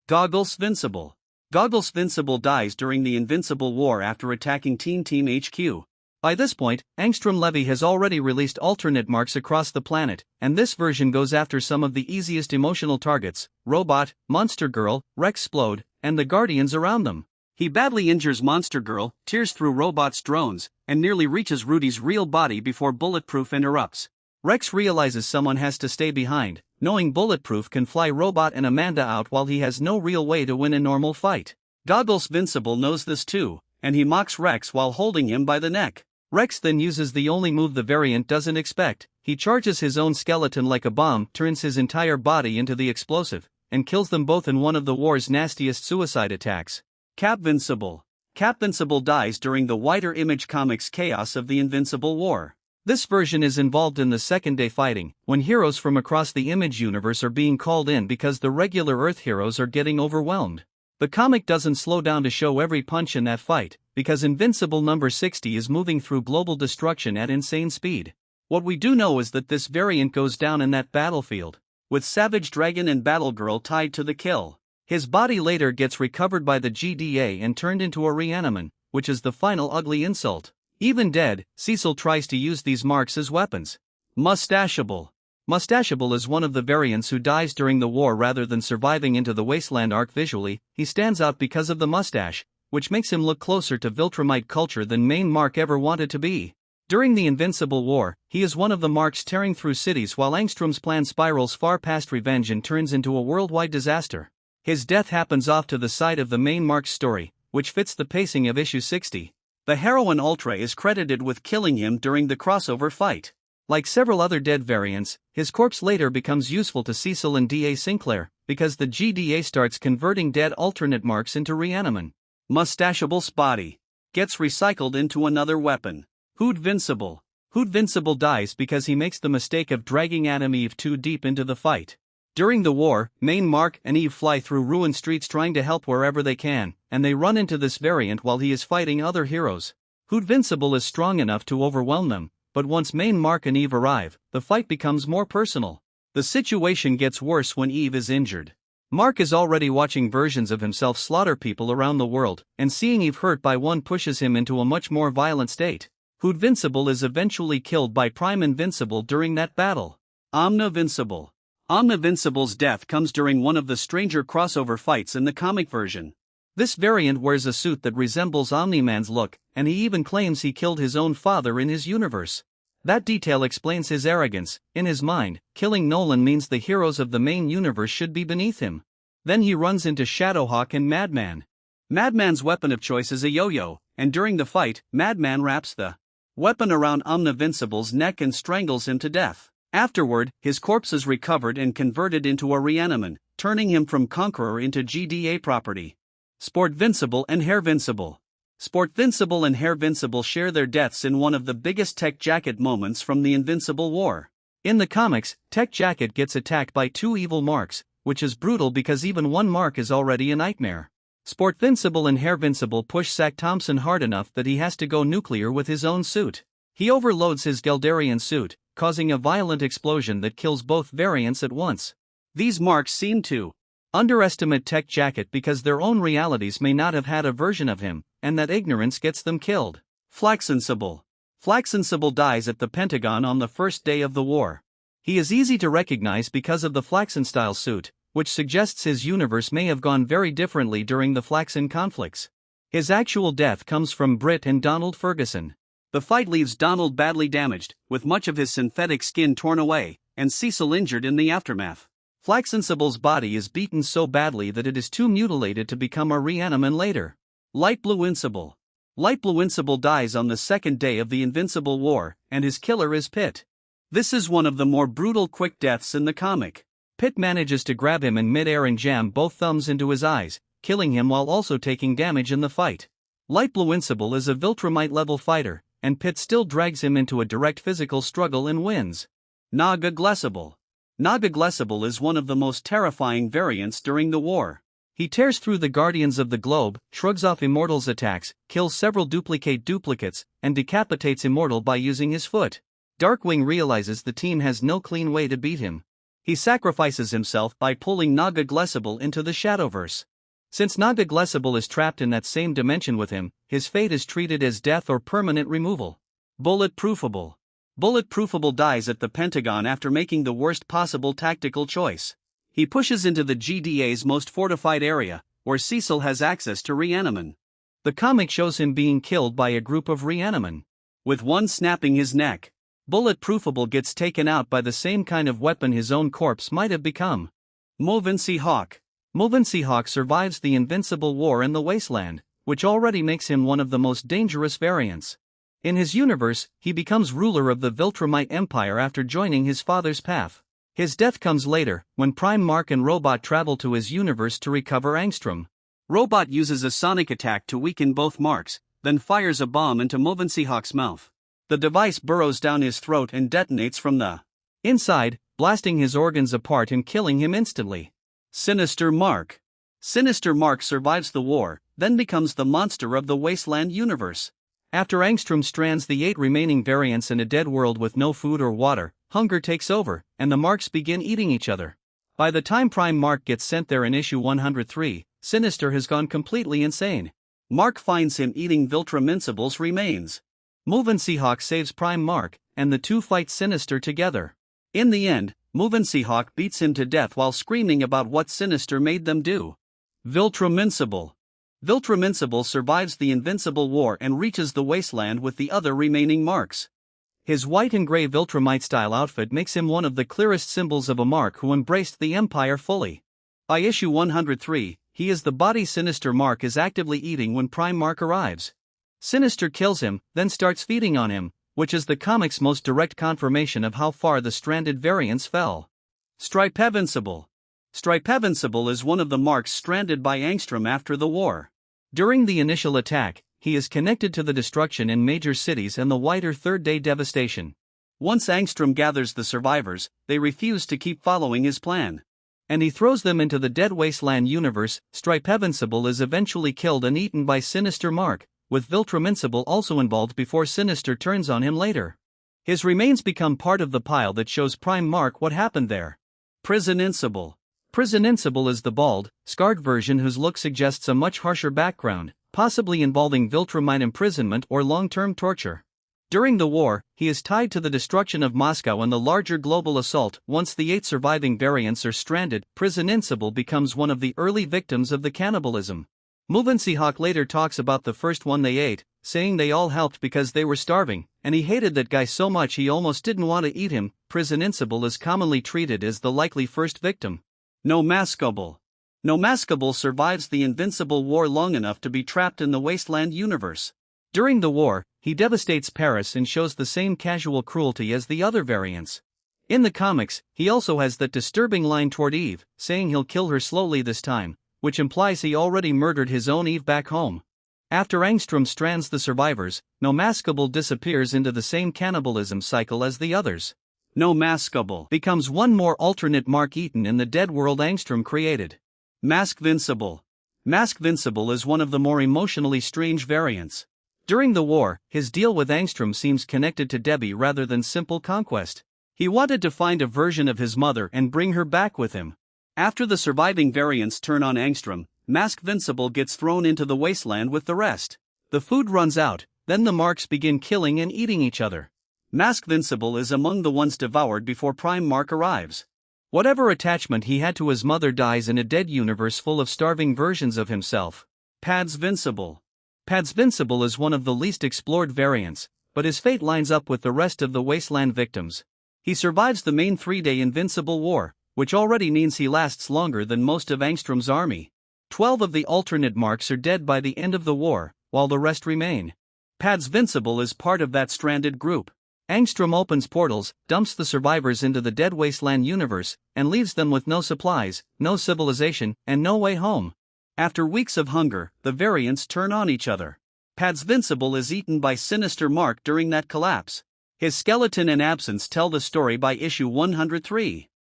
Goggles Vincible. Goggles Vincible dies during the Invincible War after attacking Team HQ. By this point, Angstrom Levy has already released alternate marks across the planet, and this version goes after some of the easiest emotional targets: Robot, Monster Girl, Rexplode, and the Guardians around them. He badly injures Monster Girl, tears through Robot's drones, and nearly reaches Rudy's real body before Bulletproof interrupts. Rex realizes someone has to stay behind, knowing Bulletproof can fly Robot and Amanda out while he has no real way to win a normal fight. Goggles Vincible knows this too, and he mocks Rex while holding him by the neck. Rex then uses the only move the variant doesn't expect. He charges his own skeleton like a bomb, turns his entire body into the explosive, and kills them both in one of the war's nastiest suicide attacks. Cap Vincible. Cap Vincible dies during the Wider Image Comics chaos of the Invincible War. This version is involved in the second-day fighting, when heroes from across the Image universe are being called in because the regular Earth heroes are getting overwhelmed. The comic doesn't slow down to show every punch in that fight, because Invincible number 60 is moving through global destruction at insane speed. What we do know is that this variant goes down in that battlefield, with Savage Dragon and Battlegirl tied to the kill. His body later gets recovered by the GDA and turned into a reaniman, which is the final ugly insult. Even dead, Cecil tries to use these marks as weapons. Mustachable. Mustachable is one of the variants who dies during the war rather than surviving into the Wasteland arc visually. He stands out because of the mustache, which makes him look closer to Viltrumite culture than main Mark ever wanted to be. During the Invincible War, he is one of the marks tearing through cities while Angstrom's plan spirals far past revenge and turns into a worldwide disaster. His death happens off to the side of the main Mark's story, which fits the pacing of issue 60. The heroine Ultra is credited with killing him during the crossover fight. Like several other dead variants, his corpse later becomes useful to Cecil and D.A. Sinclair, because the GDA starts converting dead alternate marks into reaniman. Mustachable Spotty. Gets recycled into another weapon. Hood Vincible. Hood Vincible dies because he makes the mistake of dragging Adam Eve too deep into the fight. During the war, main Mark and Eve fly through ruined streets trying to help wherever they can, and they run into this variant while he is fighting other heroes. Hood Vincible is strong enough to overwhelm them, but once main Mark and Eve arrive, the fight becomes more personal. The situation gets worse when Eve is injured. Mark is already watching versions of himself slaughter people around the world, and seeing Eve hurt by one pushes him into a much more violent state. Hood Vincible is eventually killed by Prime Invincible during that battle. Omnivincible. Omnivincible's death comes during one of the stranger crossover fights in the comic version. This variant wears a suit that resembles Omni-Man's look, and he even claims he killed his own father in his universe. That detail explains his arrogance. In his mind, killing Nolan means the heroes of the main universe should be beneath him. Then he runs into Shadowhawk and Madman. Madman's weapon of choice is a yo-yo, and during the fight, Madman wraps the weapon around Omnivincible's neck and strangles him to death. Afterward, his corpse is recovered and converted into a reaniman, turning him from Conqueror into GDA property. Sport Vincible and Hair Vincible. Sport Vincible and Hair Vincible share their deaths in one of the biggest Tech Jacket moments from the Invincible War. In the comics, Tech Jacket gets attacked by two evil marks, which is brutal because even one mark is already a nightmare. Sport Vincible and Hair Vincible push Zach Thompson hard enough that he has to go nuclear with his own suit. He overloads his Geldarian suit, causing a violent explosion that kills both variants at once. These marks seem to underestimate Tech Jacket because their own realities may not have had a version of him, and that ignorance gets them killed. Flaxensible. Flaxensible dies at the Pentagon on the first day of the war. He is easy to recognize because of the Flaxen-style suit, which suggests his universe may have gone very differently during the Flaxen conflicts. His actual death comes from Britt and Donald Ferguson. The fight leaves Donald badly damaged, with much of his synthetic skin torn away, and Cecil injured in the aftermath. Flaxensible's body is beaten so badly that it is too mutilated to become a reaniman later. Light Blue Invincible. Light Blue Invincible dies on the second day of the Invincible War, and his killer is Pitt. This is one of the more brutal quick deaths in the comic. Pitt manages to grab him in midair and jam both thumbs into his eyes, killing him while also taking damage in the fight. Light Blue Invincible is a Viltrumite-level fighter, and Pitt still drags him into a direct physical struggle and wins. Naga Glessible. Naga Glessible is one of the most terrifying variants during the war. He tears through the Guardians of the Globe, shrugs off Immortal's attacks, kills several duplicates, and decapitates Immortal by using his foot. Darkwing realizes the team has no clean way to beat him. He sacrifices himself by pulling Naga Glessible into the Shadowverse. Since Naga Glessible is trapped in that same dimension with him, his fate is treated as death or permanent removal. Bulletproofable. Bulletproofable dies at the Pentagon after making the worst possible tactical choice. He pushes into the GDA's most fortified area, where Cecil has access to Reaniman. The comic shows him being killed by a group of Reaniman, with one snapping his neck. Bulletproofable gets taken out by the same kind of weapon his own corpse might have become. Movincy Hawk. Movincy Hawk survives the Invincible War in the Wasteland, which already makes him one of the most dangerous variants. In his universe, he becomes ruler of the Viltrumite Empire after joining his father's path. His death comes later, when Prime Mark and Robot travel to his universe to recover Angstrom. Robot uses a sonic attack to weaken both Marks, then fires a bomb into Movincy Hawk's mouth. The device burrows down his throat and detonates from the inside, blasting his organs apart and killing him instantly. Sinister Mark. Sinister Mark survives the war, then becomes the monster of the Wasteland universe. After Angstrom strands the 8 remaining variants in a dead world with no food or water, hunger takes over, and the Marks begin eating each other. By the time Prime Mark gets sent there in issue 103, Sinister has gone completely insane. Mark finds him eating Viltrumincible's remains. Movincy Hawk saves Prime Mark, and the two fight Sinister together. In the end, Movincy Hawk beats him to death while screaming about what Sinister made them do. Viltrumincibble. Viltrumincibble survives the Invincible War and reaches the Wasteland with the other remaining Marks. His white and gray Viltrumite-style outfit makes him one of the clearest symbols of a Mark who embraced the Empire fully. By issue 103, he is the body Sinister Mark is actively eating when Prime Mark arrives. Sinister kills him, then starts feeding on him, which is the comic's most direct confirmation of how far the stranded variants fell. Stripevincible. Stripevincible is one of the Marks stranded by Angstrom after the war. During the initial attack, he is connected to the destruction in major cities and the wider Third-Day devastation. Once Angstrom gathers the survivors, they refuse to keep following his plan, and he throws them into the dead Wasteland universe. Stripevincible is eventually killed and eaten by Sinister Mark, with Viltrumincibble also involved before Sinister turns on him later. His remains become part of the pile that shows Prime Mark what happened there. Prisonincible. Prisonincible is the bald, scarred version whose look suggests a much harsher background, possibly involving Viltrumite imprisonment or long-term torture. During the war, he is tied to the destruction of Moscow and the larger global assault. Once the 8 surviving variants are stranded, Prisonincible becomes one of the early victims of the cannibalism. Movincy Hawk later talks about the first one they ate, saying they all helped because they were starving, and he hated that guy so much he almost didn't want to eat him. Prisonincible is commonly treated as the likely first victim. Nomascable. Nomascable survives the Invincible War long enough to be trapped in the Wasteland universe. During the war, he devastates Paris and shows the same casual cruelty as the other variants. In the comics, he also has that disturbing line toward Eve, saying he'll kill her slowly this time, which implies he already murdered his own Eve back home. After Angstrom strands the survivors, Nomascable disappears into the same cannibalism cycle as the others. Nomascable becomes one more alternate Mark eaten in the dead world Angstrom created. Maskvincible. Maskvincible is one of the more emotionally strange variants. During the war, his deal with Angstrom seems connected to Debbie rather than simple conquest. He wanted to find a version of his mother and bring her back with him. After the surviving variants turn on Angstrom, Maskvincible gets thrown into the Wasteland with the rest. The food runs out, then the Marks begin killing and eating each other. Maskvincible is among the ones devoured before Prime Mark arrives. Whatever attachment he had to his mother dies in a dead universe full of starving versions of himself. Padsvincible. Padsvincible is one of the least explored variants, but his fate lines up with the rest of the Wasteland victims. He survives the main 3-day Invincible War, which already means he lasts longer than most of Angstrom's army. 12 of the alternate Marks are dead by the end of the war, while the rest remain. Padsvincible is part of that stranded group. Angstrom opens portals, dumps the survivors into the dead Wasteland universe, and leaves them with no supplies, no civilization, and no way home. After weeks of hunger, the variants turn on each other. Padsvincible is eaten by Sinister Mark during that collapse. His skeleton and absence tell the story by issue 103.